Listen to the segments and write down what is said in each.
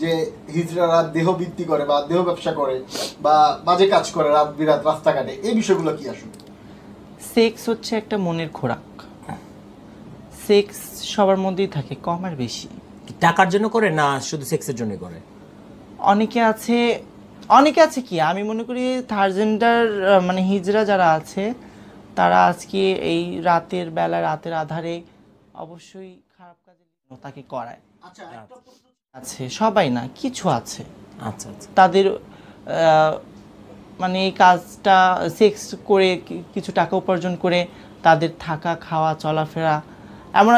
যে হিজড়ারা দেহ বৃত্তি করে বা দেহ ব্যবসা করে বা বাজে কাজ করে রাত বিরাত রাস্তাঘাটে, এই বিষয়গুলো কি আসলে? সেক্স হচ্ছে একটা মনের খোরাক। সেক্স সবার মধ্যেই থাকে, কম আর বেশি। টাকার জন্য করে না শুধু সেক্সের জন্য করে? অনেকে আছে কি, আমি মনে করি থার্ড জেন্ডার মানে হিজড়া যারা আছে তারা আজকে এই রাতের বেলা রাতের আধারে অবশ্যই খারাপ কাজে তাকে করায়। আচ্ছা, আছে সবাই না, কিছু আছে আচ্ছা আচ্ছা তাদের মানে এই কাজটা সেক্স করে কিছু টাকা উপার্জন করে তাদের থাকা খাওয়া চলাফেরা, এমন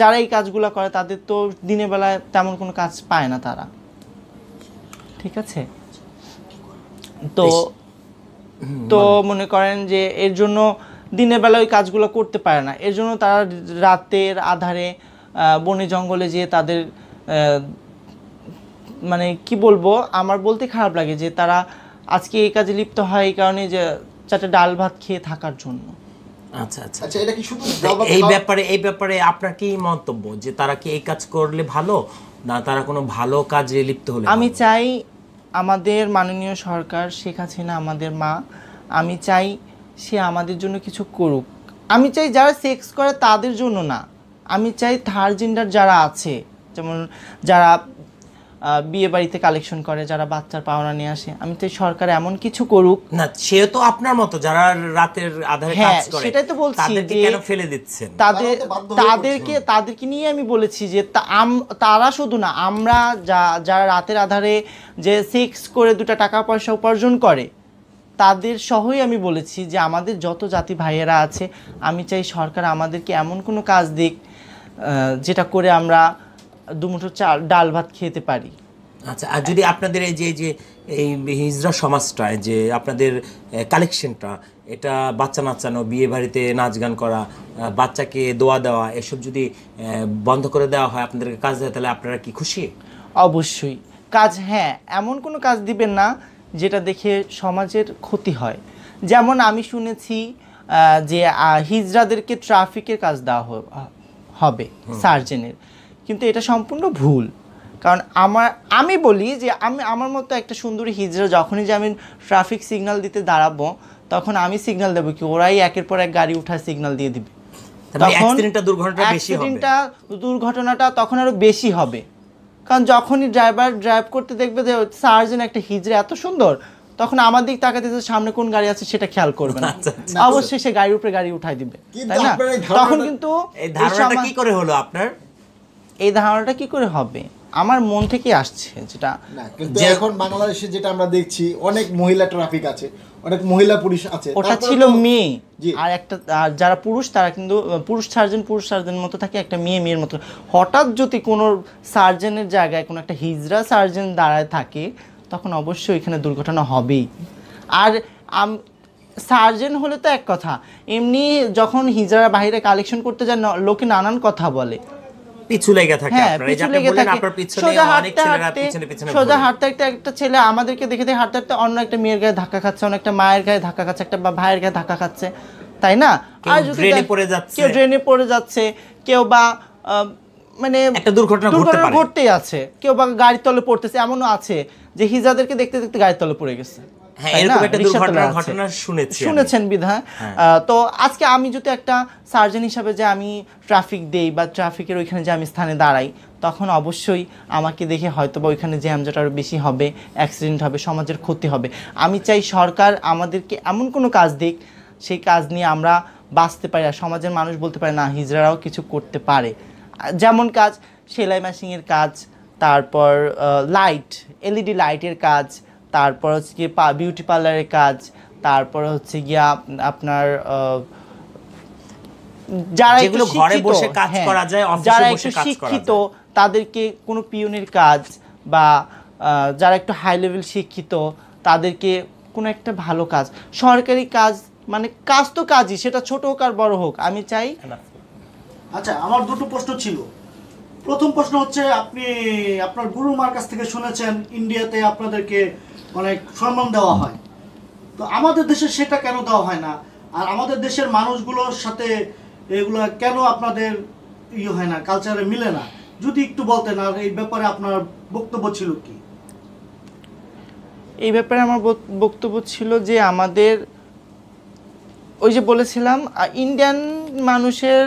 যারা এই কাজগুলো করে তাদের তো দিনের বেলায় তেমন কোনো কাজ পায় না তারা, ঠিক আছে? তো তো মনে করেন যে এর জন্য দিনের বেলা ওই কাজগুলো করতে পারে না, এর জন্য তারা রাতের আধারে বনে জঙ্গলে যেয়ে তাদের মানে কি বলবো, আমার বলতে খারাপ লাগে যে তারা আজকে এই কাজে লিপ্ত হয় এই কারণে যে চারটে ডাল ভাত খেয়ে থাকার জন্য। আচ্ছা আচ্ছা আচ্ছা, এটা কি শুধু এই ব্যাপারে আপনার কি মন্তব্য, যে তারা কি এই কাজ করলে ভালো না তারা কোনো ভালো কাজে লিপ্ত হলে? আমি চাই আমাদের মাননীয় সরকার শেখ হাসিনা আমাদের মা, আমি চাই সে আমাদের জন্য কিছু করুক। আমি চাই যারা সেক্স করে তাদের জন্য না, আমি চাই থার্ড জেন্ডার যারা আছে, যেমন যারা বিয়ে বাড়িতে কালেকশন করে, যারা বাচ্চার পাওনা নিয়ে আসে, আমি চাই সরকার এমন কিছু করুক। না সে তো আপনার মতো যারা রাতের আধারে কাজ করে, সেটাই তো বলছি, তাদেরকে কেন ফেলে দিচ্ছেন? তাদেরকে নিয়ে আমি বলেছি যে তারা শুধু না, আমরা যারা রাতের আধারে যে সেক্স করে দুটো টাকা পয়সা উপার্জন করে তাদের সহই আমি বলেছি যে আমাদের যত জাতি ভাইয়েরা আছে, আমি চাই সরকার আমাদেরকে এমন কোনো কাজ দিক যেটা করে আমরা দুমুঠো ডাল ভাত খেতে পারি। আচ্ছা, আর যদি আপনাদের এই যে এই হিজড়া সমাজটা, যে আপনাদের কালেকশনটা, এটা বাচ্চা নাচানো, বিয়ে বাড়িতে নাচ গান করা, বাচ্চাকে দোয়া দেওয়া, এসব যদি বন্ধ করে দেওয়া হয়, আপনাদেরকে কাজ দেয়, তাহলে আপনারা কি খুশি? অবশ্যই কাজ, হ্যাঁ, এমন কোনো কাজ দিবেন না যেটা দেখে সমাজের ক্ষতি হয়। যেমন আমি শুনেছি যে হিজড়াদেরকে ট্রাফিকের কাজ দেওয়া হবে সার্জেনের, কিন্তু এটা সম্পূর্ণ ভুল। কারণ আমি বলি যে আমার মতো একটা সুন্দরী হিজড়া যখনই যে আমি ট্রাফিক সিগন্যাল দিতে দাঁড়াবো, তখন আমি সিগন্যাল দেবো কি, ওরাই একের পর এক গাড়ি উঠায় সিগন্যাল দিয়ে দিবে, তখন দুর্ঘটনাটা তখন আরো বেশি হবে। কারণ যখনই ড্রাইভ করতে দেখবে যে সার্জেন একটা হিজড়া এত সুন্দর, তখন আমার দিক তাকাতে সামনে কোন গাড়ি আছে সেটা খেয়াল করবে না, অবশ্যই সে গাড়ির উপরে গাড়ি উঠাই দিবে, তাই না? তখন কিন্তু এই ধারণাটা কি করে হলো আপনার? এই ধারণাটা কি করে হবে, আমার মন থেকে আসছে যেটা। কিন্তু এখন বাংলাদেশে যেটা আমরা দেখছি, অনেক মহিলা ট্রাফিক আছে, অনেক মহিলা পুলিশ আছে। ওটা ছিল মেয়ে, আর একটা যারা পুরুষ তারা কিন্তু পুরুষ সার্জেনের মতো থাকে, একটা মেয়ের মতো। হঠাৎ যদি কোনো সার্জেনের জায়গায় কোনো একটা হিজড়া সার্জেন দাঁড়ায় থাকে, তখন অবশ্যই এখানে দুর্ঘটনা হবেই। আর সার্জেন হলে তো এক কথা, এমনি যখন হিজড়া বাইরে কালেকশন করতে যায় লোকে নানান কথা বলে, সোজা হাঁটতে একটা ছেলে আমাদেরকে দেখে হাঁটতে হাঁটতে অন্য একটা মেয়ের গায়ে ধাক্কা খাচ্ছে, অন্য একটা মায়ের গায়ে ধাক্কা খাচ্ছে, একটা ভাইয়ের গায়ে ধাক্কা খাচ্ছে, তাই না? আর যদি কেউ ড্রেনে পড়ে যাচ্ছে, কেউ বা মানে একটা দুর্ঘটনা ঘটতেই আছে, কেউ বা গাড়ির তলে পড়তেছে, এমনও আছে যে হিজড়াদেরকে দেখতে দেখতে গাড়ির তলে পড়ে গেছে। শুনেছেন বিধায়। তো আজকে আমি যদি একটা সার্জন হিসাবে যে আমি ট্রাফিক দেই বা ট্রাফিকের ওইখানে যে আমি স্থানে দাঁড়াই, তখন অবশ্যই আমাকে দেখে হয়তো বা ওইখানে জ্যামজট আরও বেশি হবে, অ্যাক্সিডেন্ট হবে, সমাজের ক্ষতি হবে। আমি চাই সরকার আমাদেরকে এমন কোনো কাজ দিক, সেই কাজ নিয়ে আমরা বাঁচতে পারি, আর সমাজের মানুষ বলতে পারে না হিজড়ারাও কিছু করতে পারে। যেমন কাজ, সেলাই মেশিনের কাজ, তারপর এলইডি লাইটের কাজ, তারপর হচ্ছে গিয়ে বিউটি পার্লারের কাজ, তারপর হচ্ছে গিয়া আপনার যারা একটু শিক্ষিত তাদেরকে কোনো পিয়নের কাজ, বা যারা একটু হাই লেভেল শিক্ষিত তাদেরকে কোনো একটা ভালো কাজ, সরকারি কাজ, মানে কাজ তো কাজই, সেটা ছোট হোক আর বড় হোক, আমি চাই। আচ্ছা, আমার দুটো প্রশ্ন ছিল। প্রথম প্রশ্ন হচ্ছে, আপনি আপনার গুরু মার কাছ থেকে শুনেছেন ইন্ডিয়াতে আপনাদেরকে অনেক সম্মান দেওয়া হয়, তো আমাদের দেশে সেটা কেন দেওয়া হয় না? আর আমাদের দেশের মানুষগুলোর সাথে এগুলো কেন আপনাদের হয় না, কালচারে মিলে না? যদি একটু বলতেন, আর এই ব্যাপারে আপনার বক্তব্য ছিল কি? এই ব্যাপারে আমার বক্তব্য ছিল যে আমাদের ওই যে বলেছিলাম ইন্ডিয়ান মানুষের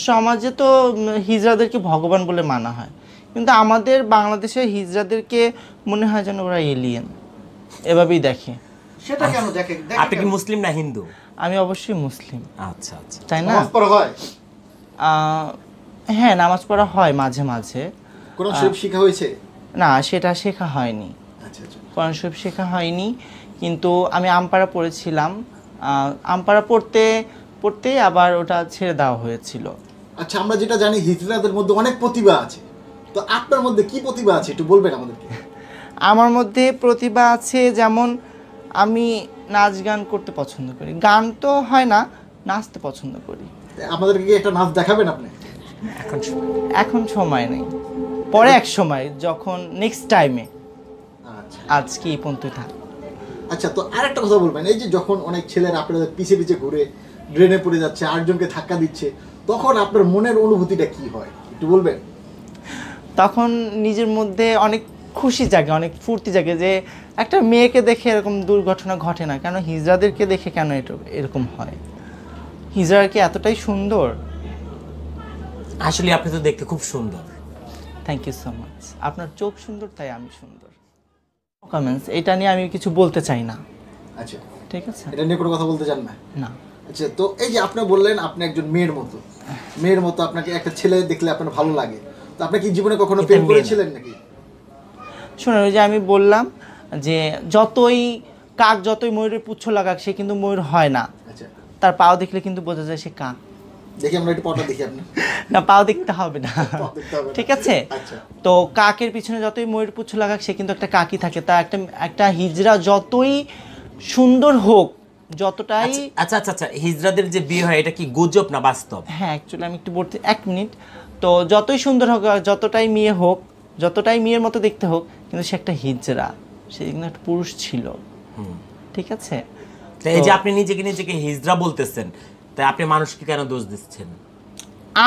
সমাজে তো হিজড়াদেরকে ভগবান বলে মানা হয়, কিন্তু আমাদের বাংলাদেশের হিজড়াদেরকে মনে হয় যেন ওরা এলিয়েন, এভাবেই দেখে। সেটা কেন দেখে? আপনি কি মুসলিম না হিন্দু? আমি অবশ্যই মুসলিম। আচ্ছা আচ্ছা। তাই না? নামাজ পড়া হয়? হ্যাঁ, নামাজ পড়া হয় মাঝে মাঝে। কোরআন শরীফ শেখা হয়েছে? না, সেটা শেখা হয়নি। আচ্ছা আচ্ছা। কোরআন শরীফ শেখা হয়নি, কিন্তু আমি আমপাড়া পড়েছিলাম। আমপাড়া পড়তে পড়তে আবার ওটা ছেড়ে দেওয়া হয়েছিল। আচ্ছা, আমরা যেটা জানি হিজড়াদের মধ্যে অনেক প্রতিভা আছে, তো আপনার মধ্যে কি প্রতিভা আছে একটু বলবেন আমাদেরকে? আমার মধ্যে প্রতিভা আছে, যেমন আমি নাচ গান করতে পছন্দ করি। গান তো হয় না, নাচতে পছন্দ করি। আমাদেরকে কি একটা নাচ দেখাবেন আপনি? এখন সময় নেই, পরে এক সময়, যখন নেক্সট টাইমে। আচ্ছা আজকে এই পর্যন্তই থাক। আচ্ছা, তো আরেকটা কথা বলবেন, এই যে যখন অনেক ছেলেরা আপনাদের পিছে পিছে ঘুরে ড্রেনে পড়ে যাচ্ছে, আরেকজনকে ধাক্কা দিচ্ছে, তখন আপনার মনের অনুভূতিটা কি হয় একটু বলবেন? তখন নিজের মধ্যে অনেক খুশি জাগে, অনেক ফুর্তি জাগে যে একটা মেয়েকে দেখে এরকম দুর্ঘটনা ঘটে না, কেন হিজড়াদেরকে দেখে কেন এরকম হয়? হিজড়া কি এতটাই সুন্দর? আসলে আপনি তো দেখতে খুব সুন্দর। Thank you so much. আপনার চোখ সুন্দর, তাই আমি সুন্দর। কমেন্টস, এটা নিয়ে আমি কিছু বলতে চাই না। আচ্ছা, ঠিক আছে? এটা নিয়ে কোনো কথা বলতে চান না? না। আচ্ছা, তো এই যে আপনি বললেন আপনি একজন মেয়ের মতো আপনাকে একটা ছেলে দেখলে আপনার ভালো লাগে, তো আপনি কি জীবনে কখনো এটা প্রেম মেয়ে না। করেছিলেন নাকি? শুনুন, ওই যে আমি বললাম যে যতই ময়ূরের পুচ্ছ লাগাক, সে কিন্তু ময়ূর হয় না। আচ্ছা, তার পাও দেখলে কিন্তু বোঝা যায় সে কাক। দেখি আমরা একটু পটা দেখি আপনার। না, পাও দেখতে হবে না। পাও দেখতে হবে না। ঠিক আছে? আচ্ছা। তো কাকের পিছনে যতই ময়ূর পুচ্ছ লাগাক, সে কিন্তু একটা কাকই থাকে। তা একটা হিজড়া যতই সুন্দর হোক, যতটাই আচ্ছা আচ্ছা আচ্ছা, হিজড়াদের যে বিয়ে হয় এটা কি গুজব না বাস্তব? হ্যাঁ, অ্যাকচুয়ালি আমি একটু বলতে, 1 মিনিট। তো যতই সুন্দর হোক, যতটাই মেয়ে হোক, যতটাই মেয়ের মতো দেখতে হোক, কিন্তু সে একটা হিজড়া, সে কিন্তু একটা পুরুষ ছিল। ঠিক আছে? তো এই যে আপনি নিজেকে হিজড়া বলতেছেন, তাই আপনি মানুষকে কেন দোষ দিচ্ছেন?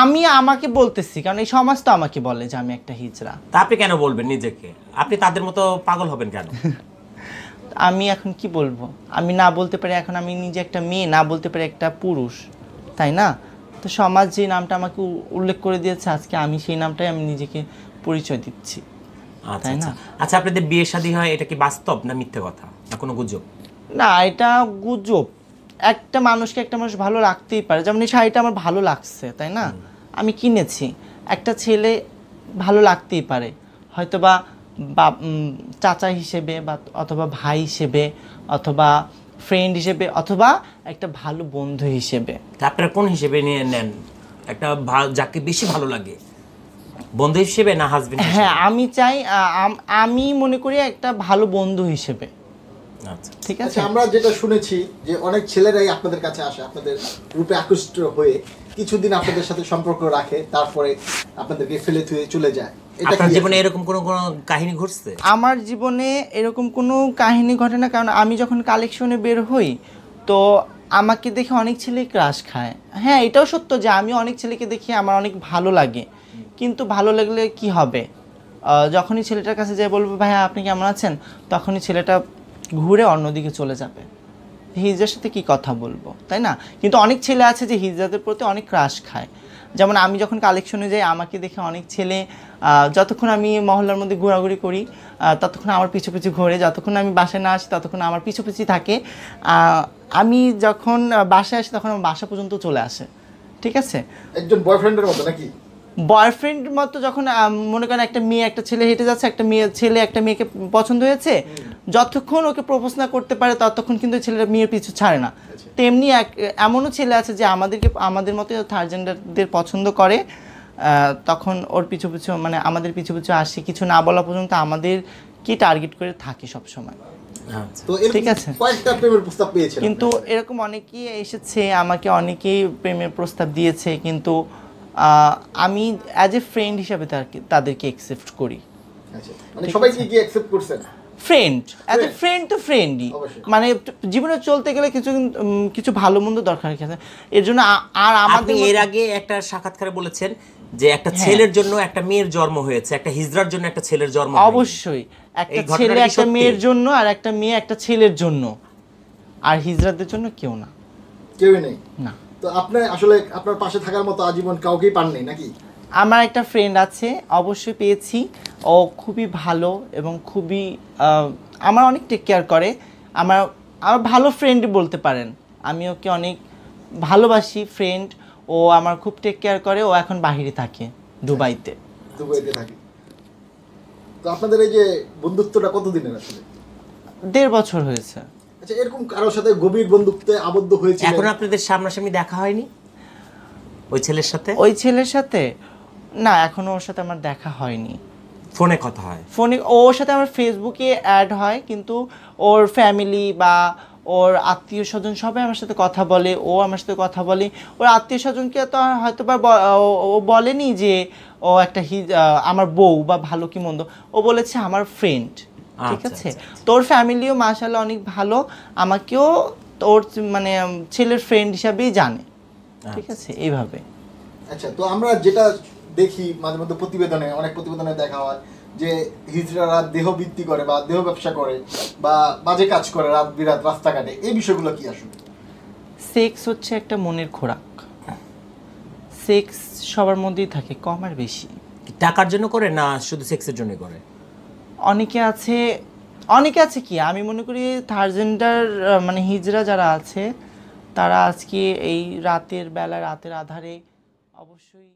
আমি আমাকে বলতেছি, কারণ এই সমাজ তো আমাকে বলে যে আমি একটা হিজড়া। তা আপনি কেন বলবেন নিজেকে? আপনি তাদের মতো পাগল হবেন কেন? আমি এখন কি বলবো? আমি না বলতে পারি এখন আমি নিজে একটা মেয়ে, না বলতে পারি একটা পুরুষ, তাই না? তো সমাজ যে নামটা আমাকে উল্লেখ করে দিয়েছে, আজকে আমি সেই নামটাই আমি নিজেকে পরিচয় দিচ্ছি। আচ্ছা তাই না? আচ্ছা আচ্ছা, আপনাদের বিয়ে শাদী হয়, এটা কি বাস্তব না মিথ্যে কথা না কোনো গুজব? না, এটা গুজব। একটা মানুষ ভালো লাগতেই পারে, যেমন এই শাড়িটা আমার ভালো লাগছে, তাই না? আমি কিনেছি। একটা ছেলে ভালো লাগতেই পারে, হয়তোবা চাচা হিসেবে, বা অথবা ভাই হিসেবে, অথবা ফ্রেন্ড হিসেবে, অথবা একটা ভালো বন্ধু হিসেবে। তা আপনারা কোন হিসেবে নিয়ে নেন? একটা যাকে বেশি ভালো লাগে, বন্ধু হিসেবে না হাজবেন্ড? হ্যাঁ, আমি চাই, আমি মনে করি একটা ভালো বন্ধু হিসেবে। আচ্ছা ঠিক আছে? আচ্ছা, আমরা যেটা শুনেছি যে অনেক ছেলেরাই আপনাদের কাছে আসে, আপনাদের রূপে আকৃষ্ট হয়ে কিছুদিন আপনাদের সাথে সম্পর্ক রাখে, তারপরে আপনাদেরকে ফেলে থুয়ে চলে যায়। এটা আপনার কি জীবনে এরকম কোনো কাহিনী ঘটছে? আমার জীবনে এরকম কোনো কাহিনী ঘটে না, কারণ আমি যখন কালেকশনে বের হই, তো আমাকে দেখে অনেক ছেলে ক্রাশ খায়। হ্যাঁ, এটাও সত্য যে আমি অনেক ছেলেকে দেখি আমার অনেক ভালো লাগে, কিন্তু ভালো লাগলে কি হবে? যখনই ছেলেটার কাছে যাই বলবো ভাইয়া আপনি কেমন আছেন, তখনই ছেলেটা ঘুরে অন্যদিকে চলে যাবে। হিজড়ার সাথে কি কথা বলবো, তাই না? কিন্তু অনেক ছেলে আছে যে হিজড়াদের প্রতি অনেক ক্রাশ খায়। যেমন আমি যখন কালেকশনে যাই, আমাকে দেখে অনেক ছেলে, যতক্ষণ আমি মহল্লার মধ্যে ঘোরাঘুরি করি, ততক্ষণ আমার পিছু পিছু ঘোরে, যতক্ষণ আমি বাসায় না আসি ততক্ষণ আমার পিছু পিছু থাকে। আমি যখন বাসায় আসি তখন আমার বাসা পর্যন্ত চলে আসে। ঠিক আছে? একজন বয়ফ্রেন্ডের মতো নাকি? বয়ফ্রেন্ড মতো যখন মনে করেন একটা ছেলে হেঁটে যাচ্ছে, ছেলে একটা মেয়েকে পছন্দ হয়েছে, যতক্ষণ ওকে প্রপোজ না করতে পারে ততক্ষণ কিন্তু ছেলেটা মেয়ের পিছু ছাড়ে না। তেমনি এমনও ছেলে আছে যে আমাদের মতো থার্ড জেন্ডারদের পছন্দ করে, তখন ওর পিছু পিছু, মানে আমাদের পিছু পিছু আসে, কিছু না বলা পর্যন্ত আমাদের কি টার্গেট করে থাকে সব সময়। আচ্ছা তো এরকম ঠিক আছে। কয়েকটা প্রেমের প্রস্তাব পেয়েছেন কিন্তু এরকম অনেকেই এসেছে, আমাকে অনেকেই প্রেমের প্রস্তাব দিয়েছে, কিন্তু আমি অ্যাজ এ ফ্রেন্ড হিসাবে তাদেরকে অ্যাকসেপ্ট করি। আচ্ছা, মানে সবাইকে কি অ্যাকসেপ্ট করছেন? ফ্রেন্ড, অ্যাজ এ ফ্রেন্ড তো ফ্রেন্ডই। অবশ্যই। মানে জীবনে চলতে গেলে কিছু ভালো মন্দ দরকার আছে, এর জন্য। আর আপনি আমাদের এর আগে একটা সাক্ষাৎকারে বলেছেন যে একটা ছেলের জন্য একটা মেয়ের জন্ম হয়েছে, একটা হিজরার জন্য একটা ছেলের জন্ম হয়নি। অবশ্যই একটা এই ঘটনাটা ছেলে কি একটা সত্যি? মেয়ের জন্য, আর একটা মেয়ে একটা ছেলের জন্য, আর হিজড়াদের জন্য কেউ না। কেউই নেই। না, তো আপনি আসলে আপনার পাশে থাকার মতো আজীবন কাউকেই পাননি নাকি? আমার একটা ফ্রেন্ড আছে, অবশ্যই পেয়েছি। ও খুবই ভালো এবং খুবই আমার অনেক টেক কেয়ার করে। আমার আমার ভালো ফ্রেন্ড বলতে পারেন, আমি ওকে অনেক ভালোবাসি ফ্রেন্ড। ও আমার খুব টেক কেয়ার করে। ও এখন বাইরে থাকে, দুবাইতে। দুবাইতে থাকে। তো আপনাদের এই যে বন্ধুত্বটা কতদিনের আসলে? 1.5 বছর হয়েছে। আচ্ছা, এরকম কারোর সাথে গভীর বন্ধুত্বে আবদ্ধ হয়েছিল? এখন আপনাদের সামনাসামনি দেখা হয়নি ওই ছেলের সাথে? ওই ছেলের সাথে না, এখনো ওর সাথে আমার দেখা হয়নি। ফোনে কথা হয়? ফোনে ওর সাথে আমার ফেসবুকে অ্যাড হয়, কিন্তু ওর ফ্যামিলি বা ওর আত্মীয় স্বজন সবাই আমার সাথে কথা বলে, ও আমার সাথে কথা বলে। ওর আত্মীয় স্বজনকে তো হয়তো বা ও বলেনি যে ও একটা আমার বউ বা ভালো কি মন্দ, ও বলেছে আমার ফ্রেন্ড। ঠিক আচ্ছা, আছে, তোর ফ্যামিলিও মাশাআল্লাহ অনেক ভালো, আমাকেও তোর মানে ছেলের ফ্রেন্ড হিসাবেই জানে। ঠিক আছে, এইভাবে। আচ্ছা, তো আমরা যেটা দেখি মাঝে মধ্যে প্রতিবেদনে, অনেক প্রতিবেদনে দেখা হয় যে হিজড়ারা দেহ বৃত্তি করে বা দেহ ব্যবসা করে বা বাজে কাজ করে রাত বিরাত রাস্তাঘাটে, এই বিষয়গুলো কি আসলে? সেক্স হচ্ছে একটা মনের খোরাক। সেক্স সবার মধ্যেই থাকে, কম আর বেশি। টাকার জন্য করে না শুধু সেক্সের জন্য করে? অনেকে আছে কি, আমি মনে করি থার্ড জেন্ডার মানে হিজড়া যারা আছে, তারা আজকে এই রাতের বেলা, রাতের আধারে অবশ্যই